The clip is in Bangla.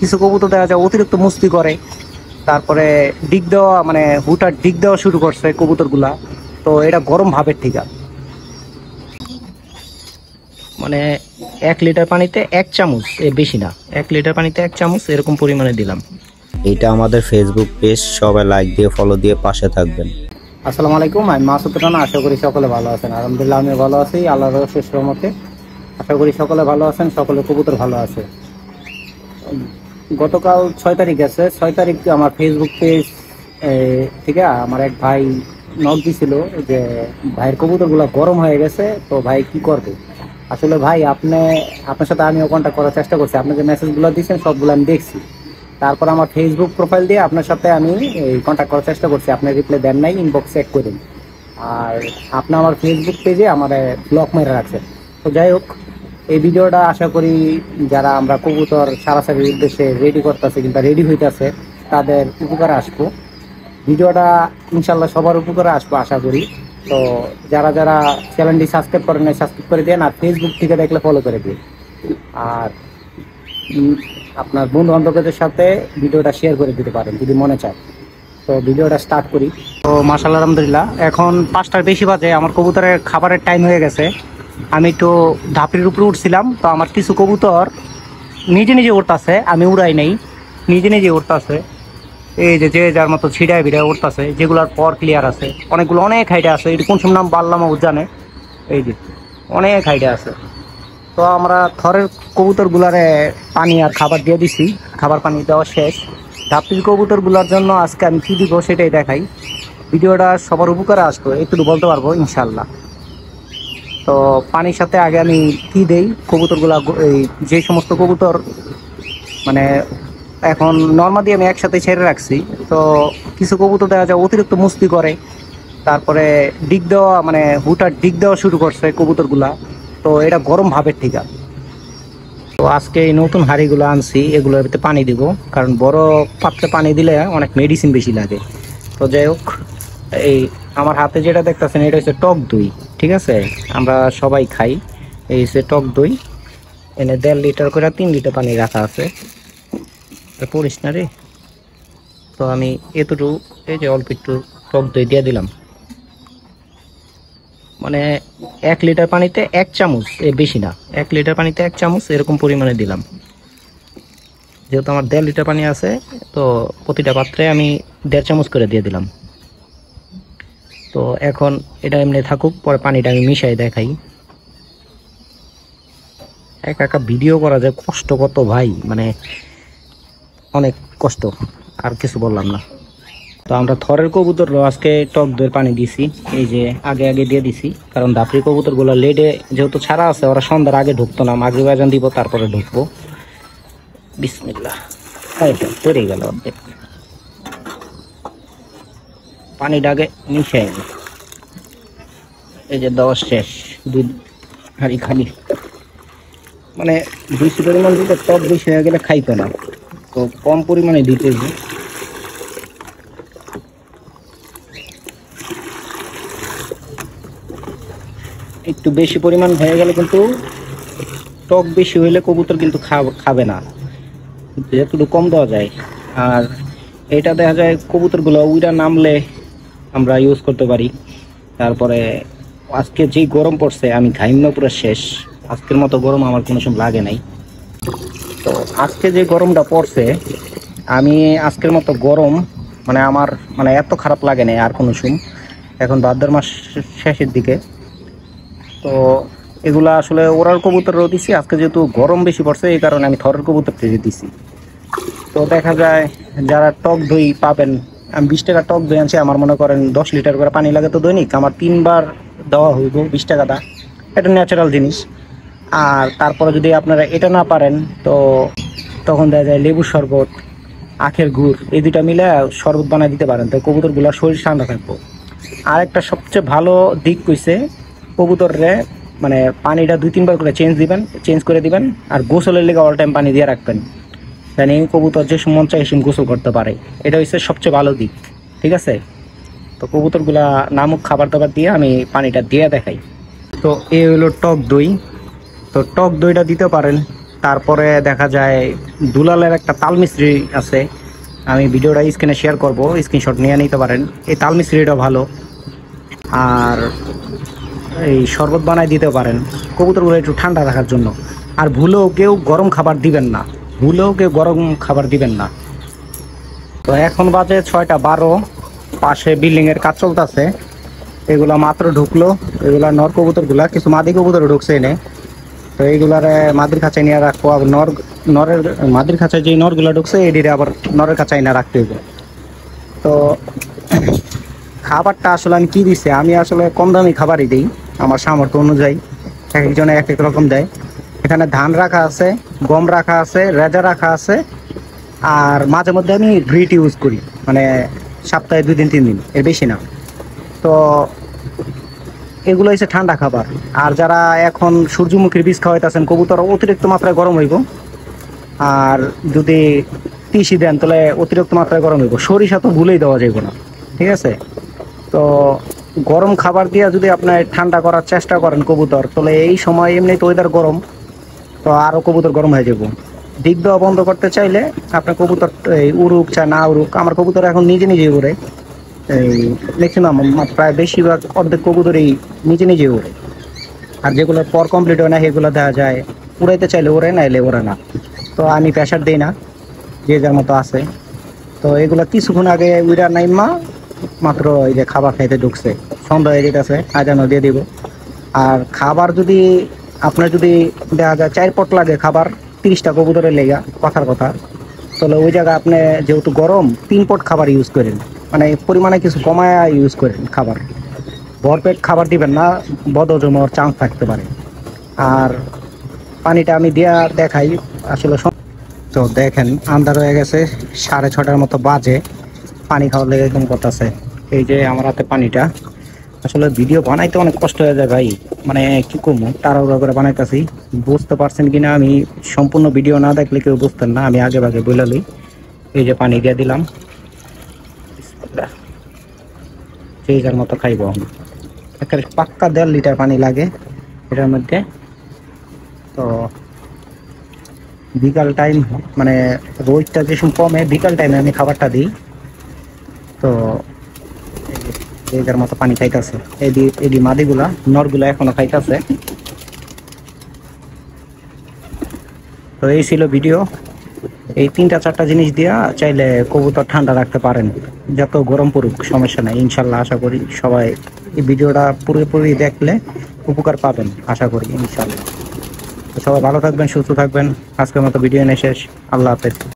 কিছু কবুতর দেখা যায় অতিরিক্ত মস্তি করে, তারপরে ডিগ দেওয়া মানে হুটার ডিগ দেওয়া শুরু করছে কবুতরগুলা। তো এটা গরম ভাবের ঠিকা, মানে 1 লিটার পানিতে 1 চামচ, বেশি না, 1 লিটার পানিতে 1 চামচ এরকম পরিমাণে দিলাম। এটা আমাদের ফেসবুক পেজ, সবাই লাইক দিয়ে ফলো দিয়ে পাশে থাকবেন। আসসালামু আলাইকুম, আমি মাসুদ রানা। আশা করি সকলে ভালো আছেন। আলহামদুলিল্লাহ আমি ভালো আছি, আল্লাহর অশেষ রহমতে। আশা করি সকলে ভালো আছেন, সকলে কবুতর ভালো আছে। গতকাল 6 তারিখ আছে, 6 তারিখ আমার ফেসবুক পেজ থেকে আমার এক ভাই নক দিছিল যে ভাইয়ের কবুতরগুলো গরম হয়ে গেছে, তো ভাই কি করবে। আসলে ভাই আপনার সাথে আমিও কন্ট্যাক্ট করার চেষ্টা করছি, আপনি যে মেসেজগুলো দিয়েছেন সবগুলো আমি দেখছি। তারপর আমার ফেসবুক প্রোফাইল দিয়ে আপনার সাথে আমি কন্ট্যাক্ট করার চেষ্টা করছি, আপনি রিপ্লাই দেন নাই, ইনবক্স চেক করেন। আর আপনি আমার ফেসবুক পেজে আমার ব্লক মেরে রাখছেন। তো যাই হোক, এই ভিডিওটা আশা করি যারা আমরা কবুতর সারাসারির উদ্দেশ্যে রেডি করতেছে কিংবা রেডি হইতেছে তাদের উপকারে আসবো। ভিডিওটা ইনশাল্লাহ সবার উপকারে আসবো আশা করি। তো যারা যারা চ্যানেলটি সাবস্ক্রাইব করেন নাই সাবস্ক্রাইব করে দেন, আর ফেসবুক থেকে দেখলে ফলো করে দিন। আর আপনার বন্ধু বান্ধবদের সাথে ভিডিওটা শেয়ার করে দিতে পারেন যদি মনে চায়। তো ভিডিওটা স্টার্ট করি। তো মাশাআল্লাহ আলহামদুলিল্লাহ, এখন 5টার বেশি বাজে, আমার কবুতরের খাবারের টাইম হয়ে গেছে। আমি একটু ধাপড়ির উপরে উঠছিলাম, তো আমার কিছু কবুতর নিজে নিজে উঠতেছে, আমি উড়াই নেই, নিজে নিজে উঠতেছে। এই যে যে যার মতো ছিড়ায় ভিড়ায় উঠতেছে, যেগুলোর পর ক্লিয়ার আছে, অনেকগুলো অনেক হাইটে আছে। এটি কোন সব নাম বাল্লাম জানে, এই যে অনেক হাইটে আছে। তো আমরা থরের কবুতরগুলারে পানি আর খাবার দিয়ে দিছি, খাবার পানি দেওয়া শেষ। ধাপটির কবুতরগুলোর জন্য আজকে আমি কী দিব সেটাই দেখাই। ভিডিওটা সবার উপকারে আসবো, একটু বলতে পারবো ইনশাল্লাহ। তো পানির সাথে আগে আমি কি দেই কবুতরগুলা, এই যে সমস্ত কবুতর মানে এখন নর্মালি আমি একসাথে ছেড়ে রাখছি, তো কিছু কবুতর দেখা যায় অতিরিক্ত মস্তি করে, তারপরে ডিগ দেওয়া মানে হুটার ডিগ দেওয়া শুরু করছে কবুতরগুলা। তো এটা গরম ভাবের ঠিকা। তো আজকে এই নতুন হাঁড়িগুলো আনছি, এগুলোর ভিতরে পানি দিব, কারণ বড় পাত্রে পানি দিলে অনেক মেডিসিন বেশি লাগে। তো যাই হোক, এই আমার হাতে যেটা দেখতেছেন এটা হচ্ছে টক দই, ঠিক আছে, আমরা সবাই খাই। এই হচ্ছে টক দই, এনে 1.5 লিটার করে 3 লিটার পানি রাখা আছে। পড়িস না রে। তো আমি এতটুকু, এই যে অল্প একটু টক দই দিয়ে দিলাম, মানে 1 লিটার পানিতে 1 চামচ, বেশি না, 1 লিটার পানিতে 1 চামচ এরকম পরিমাণে দিলাম। যেহেতু আমার 1.5 লিটার পানি আছে, তো প্রতিটা পাত্রে আমি 1.5 চামচ করে দিয়ে দিলাম। তো এখন এটা এমনি থাকুক, পরে পানিটা আমি মিশাই দেখাই। একা ভিডিও করা যায়, কষ্ট কত ভাই, মানে অনেক কষ্ট, আর কিছু বললাম না। তো আমরা থরের কবুতর আজকে টক দইয়ের পানি দিছি, এই যে আগে আগে দিয়ে দিছি, কারণ ধাপড়ির কবুতরগুলো লেডে যেহেতু ছাড়া আছে, ওরা সন্ধ্যার আগে ঢুকতো না, মাগরিব আজান দিব তারপরে ঢুকবো। বিসমিল্লাহ, পড়ে গেল অর্ধেক। পানিটা আগে মিশাই, এই যে দেওয়া শেষ, 2 হাঁড়ি খালি, মানে বেশি পরিমাণ দিতে টক বেশি হয়ে গেলে খাইতো না, তো কম পরিমাণে দিতে। একটু বেশি পরিমাণ হয়ে গেলে কিন্তু, টক বেশি হইলে কবুতর কিন্তু খাবে না, যেটুকু কম দেওয়া যায়। আর এটা দেখা যায় কবুতরগুলো উইরা নামলে আমরা ইউজ করতে পারি। তারপরে আজকে যেই গরম পড়ছে, আমি ঘাইমনা পুরো শেষ, আজকের মতো গরম আমার কোনো সময় লাগে নাই। তো আজকে যে গরমটা পড়ছে, আমি আজকের মতো গরম মানে আমার মানে এত খারাপ লাগে নাই আর কোনো সময়। এখন ভাদ্র মাস শেষের দিকে, তো এগুলা আসলে ওরার কবুতরও দিছি। আজকে যেহেতু গরম বেশি পড়ছে, এই কারণে আমি থরের কবুতর থেকে দিছি। তো দেখা যায় যারা টক দই পাবেন, আমি 20 টাকা টক দই আনছি, আমার মনে করেন 10 লিটার করে পানি লাগে, তো দৈনিক আমার 3 বার দেওয়া হইব 20 টাকাটা, এটা ন্যাচারাল জিনিস। আর তারপরে যদি আপনারা এটা না পারেন, তো তখন দেখা যায় লেবুর শরবত, আখের গুড়, এই দুটা মিলে শরবত বানায় দিতে পারেন, তো কবুতরগুলো শরীর ঠান্ডা থাকবো। আর একটা সবচেয়ে ভালো দিক কইছে, কবুতররে মানে পানিটা 2-3 বার করে চেঞ্জ করে দিবেন, আর গোসলের লেগে অল টাইম পানি দিয়ে রাখবেন, জানি কবুতর যে মন চাই সে গোসল করতে পারে। এটা হচ্ছে সবচেয়ে ভালো দিক, ঠিক আছে। তো কবুতরগুলা নামক খাবার দাবার দিয়ে আমি পানিটা দিয়ে দেখাই। তো এই হলো টক দই, তো টক দইটা দিতে পারেন তারপরে দেখা যায় দুলালের একটা তাল মিস্ত্রি আছে, আমি ভিডিওটা স্ক্রিনে শেয়ার করব, স্ক্রিনশট নিয়ে নিতে পারেন। এই তাল মিস্ত্রিটা ভালো। আর এই শরবত বানাই দিতে পারেন কবুতরগুলো একটু ঠান্ডা রাখার জন্য। আর ভুলেও কেউ গরম খাবার দিবেন না, ভুলেও কেউ গরম খাবার দিবেন না। তো এখন বাজে 6:12, পাশে বিল্ডিংয়ের কাজ চলতেছে। এগুলা মাত্র ঢুকলো, এগুলা নর কবুতরগুলা, কিছু মাদি কবুতর ঢুকছে এনে। তো এইগুলার মাদির খাঁচায় নিয়ে রাখবো। আবার নরের মাদির খাঁচায় যে নরগুলা ঢুকছে এদিকে আবার নরের খাঁচায় না রাখতে হবে। তো খাবারটা আসলে আমি কি দিচ্ছি, আমি আসলে কম দামি খাবারই দিই আমার সামর্থ্য অনুযায়ী, এক একজনে এক এক রকম দেয়। এখানে ধান রাখা আছে, গম রাখা আছে, রেজা রাখা আছে, আর মাঝে মধ্যে আমি গ্রিট ইউজ করি, মানে সপ্তাহে 2 দিন 3 দিন, এর বেশি না। তো এগুলো হচ্ছে ঠান্ডা খাবার। আর যারা এখন সূর্যমুখীর বীজ খাওয়াইতেছেন কবুতর, অতিরিক্ত মাত্রায় গরম হইব। আর যদি তিসি দেন তাহলে অতিরিক্ত মাত্রায় গরম হইব। সরিষা তো ভুলেই দেওয়া যাইব না, ঠিক আছে? তো গরম খাবার দিয়ে যদি আপনার ঠান্ডা করার চেষ্টা করেন কবুতর, তাহলে এই সময় এমনি তো ওয়েদার গরম, তো আরও কবুতর গরম হয়ে যাব। ডিগ দেওয়া বন্ধ করতে চাইলে আপনার কবুতর এই উড়ুক চা না উড়ুক, আমার কবুতর এখন নিজে নিজে উড়ে। এই ম্যাক্সিমাম প্রায় বেশিরভাগ অর্ধেক কবুতরই নিজে নিজে উড়ে। আর যেগুলো পর কমপ্লিট হয় না সেগুলো দেখা যায় উড়াইতে চাইলে ওড়ে, নাইলে ওড়ে না। তো আমি প্রেশার দিই না, যে যার মতো আছে। তো এগুলো কিছুক্ষণ আগে উইরা নাইমা মাত্র এই যে খাবার খাইতে ঢুকছে, সন্ধ্যা হয়ে যেতেছে, আজানও দিয়ে দিব। আর খাবার যদি আপনার যদি দেখা যায় 4 পট লাগে খাবার 30টা কবুতরের লেগা, কথার কথা, তাহলে ওই জায়গায় আপনি যেহেতু গরম 3 পট খাবার ইউজ করেন, মানে পরিমাণে কিছু কমায় ইউজ করেন খাবার। ভরপেট খাবার দিবেন না, বদহজম হওয়ার চান্স থাকতে পারে। আর পানিটা আমি দেয়া দেখাই আসলে। তো দেখেন আন্ধার হয়ে গেছে, 6:30টার মতো বাজে, পানি খাওয়ার লেগে এরকম করতেছে। এই যে আমার হাতে পানিটা, আসলে ভিডিও বানাইতে অনেক কষ্ট হয়ে যায় ভাই, মানে কি করবো, তাড়াহুড়া করে বানাইতেছি। বুঝতে পারছেন কিনা আমি সম্পূর্ণ ভিডিও না দেখলে কেউ বুঝতেন না, আমি আগে ভাগে বলে লই। এই যে পানি দিয়ে দিলাম, যে যার মতো খাইব। একটা পাক্কা 1.5 লিটার পানি লাগে এটার মধ্যে। তো বিকাল টাইম, মানে রোদটা যে সময় কমে বিকাল টাইমে আমি খাবারটা দিই। তো এটার মতো পানি খাইতেছে, এদি মাদিগুলা, নরগুলা এখনো খাইতেছে। তো এই ছিল ভিডিও। এই 3-4টা জিনিস দিয়া চাইলে কবুতর ঠান্ডা রাখতে পারেন, যত গরম পড়ুক সমস্যা নাই ইনশাল্লাহ। আশা করি সবাই এই ভিডিওটা পুরোপুরি দেখলে উপকার পাবেন, আশা করি ইনশাল্লাহ। তো সবাই ভালো থাকবেন, সুস্থ থাকবেন। আজকের মতো ভিডিও নিয়ে শেষ। আল্লাহ হাফেজ।